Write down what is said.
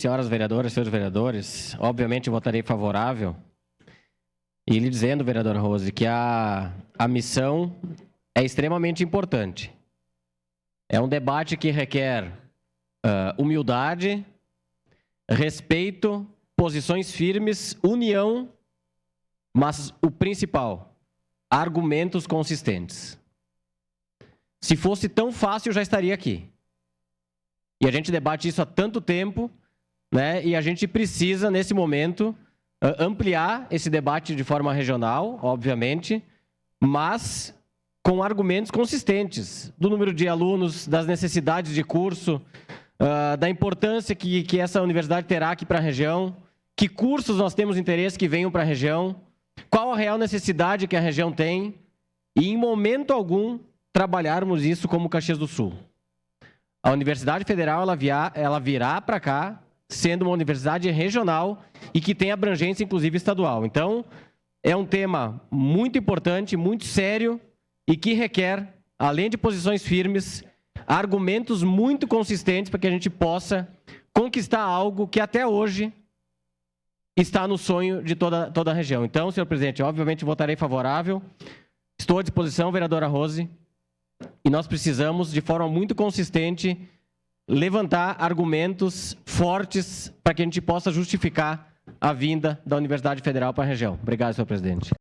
Senhoras vereadoras, senhores vereadores, obviamente votarei favorável. E lhe dizendo, vereadora Rose, que a missão é extremamente importante. É um debate que requer humildade, respeito, posições firmes, união, mas o principal, argumentos consistentes. Se fosse tão fácil, eu já estaria aqui. E a gente debate isso há tanto tempo, né? E a gente precisa, nesse momento, ampliar esse debate de forma regional, obviamente, mas com argumentos consistentes do número de alunos, das necessidades de curso, da importância que essa universidade terá aqui para a região, que cursos nós temos interesse que venham para a região, qual a real necessidade que a região tem, e em momento algum trabalharmos isso como Caxias do Sul. A Universidade Federal ela virá para cá sendo uma universidade regional e que tem abrangência, inclusive, estadual. Então, é um tema muito importante, muito sério e que requer, além de posições firmes, argumentos muito consistentes para que a gente possa conquistar algo que até hoje está no sonho de toda a região. Então, senhor presidente, obviamente votarei favorável. Estou à disposição, vereadora Rose, e nós precisamos, de forma muito consistente, levantar argumentos fortes para que a gente possa justificar a vinda da Universidade Federal para a região. Obrigado, senhor presidente.